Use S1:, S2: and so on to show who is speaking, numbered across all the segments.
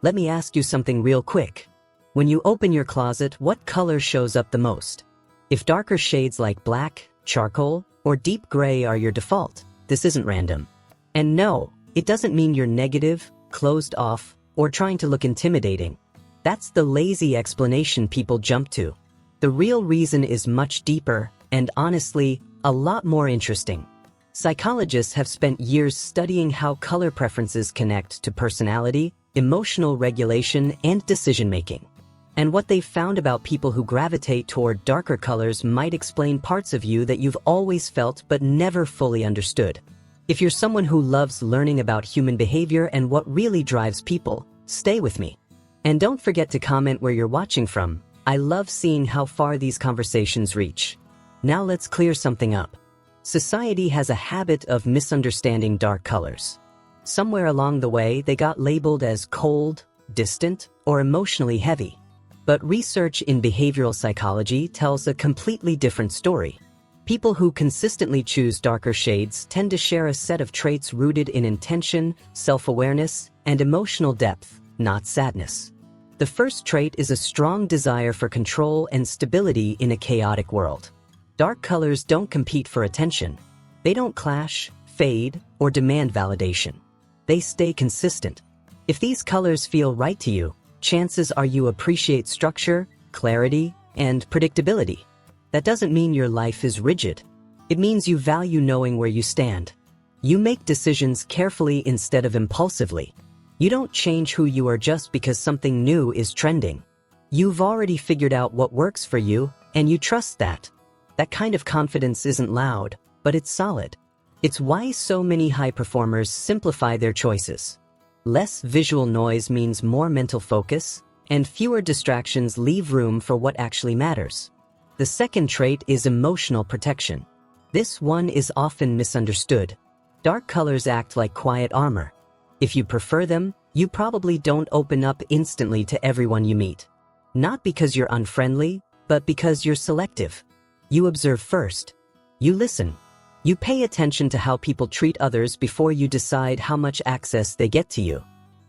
S1: Let me ask you something real quick. When you open your closet, what color shows up the most? If darker shades like black, charcoal, or deep gray are your default, this isn't random. And no, it doesn't mean you're negative, closed off, or trying to look intimidating. That's the lazy explanation people jump to. The real reason is much deeper, and honestly, a lot more interesting. Psychologists have spent years studying how color preferences connect to personality, emotional regulation, and decision-making. And what they've found about people who gravitate toward darker colors might explain parts of you that you've always felt but never fully understood. If you're someone who loves learning about human behavior and what really drives people, stay with me. And don't forget to comment where you're watching from. I love seeing how far these conversations reach. Now let's clear something up. Society has a habit of misunderstanding dark colors. Somewhere along the way, they got labeled as cold, distant, or emotionally heavy. But research in behavioral psychology tells a completely different story. People who consistently choose darker shades tend to share a set of traits rooted in intention, self-awareness, and emotional depth, not sadness. The first trait is a strong desire for control and stability in a chaotic world. Dark colors don't compete for attention. They don't clash, fade, or demand validation. They stay consistent. If these colors feel right to you, chances are you appreciate structure, clarity, and predictability. That doesn't mean your life is rigid. It means you value knowing where you stand. You make decisions carefully instead of impulsively. You don't change who you are just because something new is trending. You've already figured out what works for you, and you trust that. That kind of confidence isn't loud, but it's solid. It's why so many high performers simplify their choices. Less visual noise means more mental focus, and fewer distractions leave room for what actually matters. The second trait is emotional protection. This one is often misunderstood. Dark colors act like quiet armor. If you prefer them, you probably don't open up instantly to everyone you meet. Not because you're unfriendly, but because you're selective. You observe first. You listen. You pay attention to how people treat others before you decide how much access they get to you.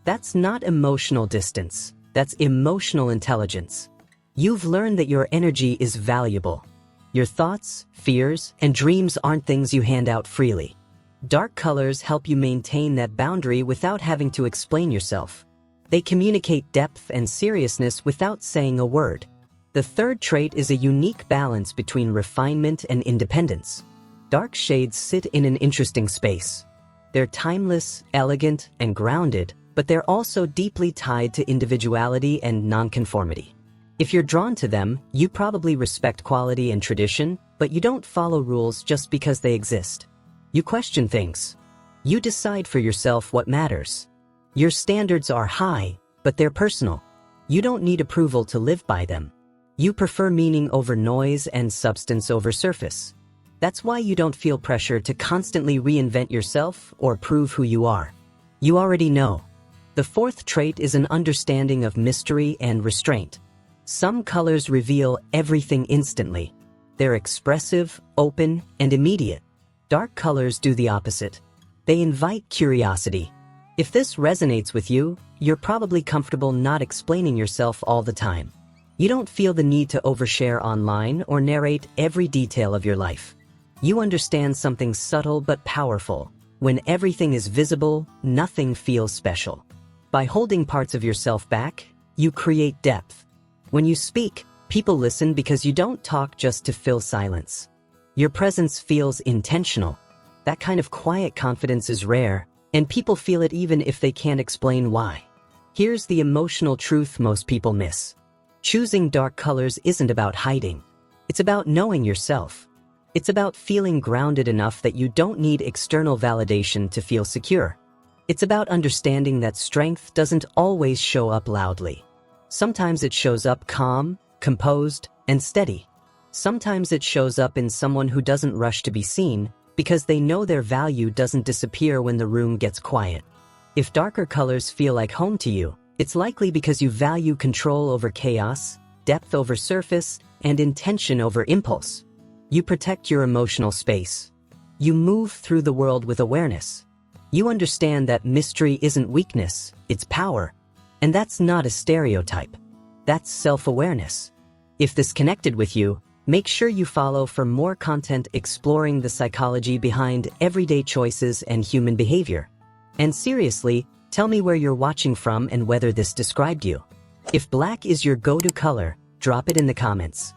S1: That's not emotional distance. That's emotional intelligence. You've learned that your energy is valuable. Your thoughts, fears, and dreams aren't things you hand out freely. Dark colors help you maintain that boundary without having to explain yourself. They communicate depth and seriousness without saying a word. The third trait is a unique balance between refinement and independence. Dark shades sit in an interesting space. They're timeless, elegant, and grounded, but they're also deeply tied to individuality and nonconformity. If you're drawn to them, you probably respect quality and tradition, but you don't follow rules just because they exist. You question things. You decide for yourself what matters. Your standards are high, but they're personal. You don't need approval to live by them. You prefer meaning over noise and substance over surface. That's why you don't feel pressure to constantly reinvent yourself or prove who you are. You already know. The fourth trait is an understanding of mystery and restraint. Some colors reveal everything instantly. They're expressive, open, and immediate. Dark colors do the opposite. They invite curiosity. If this resonates with you, you're probably comfortable not explaining yourself all the time. You don't feel the need to overshare online or narrate every detail of your life. You understand something subtle but powerful. When everything is visible, nothing feels special. By holding parts of yourself back, you create depth. When you speak, people listen because you don't talk just to fill silence. Your presence feels intentional. That kind of quiet confidence is rare, and people feel it even if they can't explain why. Here's the emotional truth most people miss. Choosing dark colors isn't about hiding. It's about knowing yourself. It's about feeling grounded enough that you don't need external validation to feel secure. It's about understanding that strength doesn't always show up loudly. Sometimes it shows up calm, composed, and steady. Sometimes it shows up in someone who doesn't rush to be seen because they know their value doesn't disappear when the room gets quiet. If darker colors feel like home to you, it's likely because you value control over chaos, depth over surface, and intention over impulse. You protect your emotional space. You move through the world with awareness. You understand that mystery isn't weakness, it's power. And that's not a stereotype. That's self-awareness. If this connected with you, make sure you follow for more content exploring the psychology behind everyday choices and human behavior. And seriously, tell me where you're watching from and whether this described you. If black is your go-to color, drop it in the comments.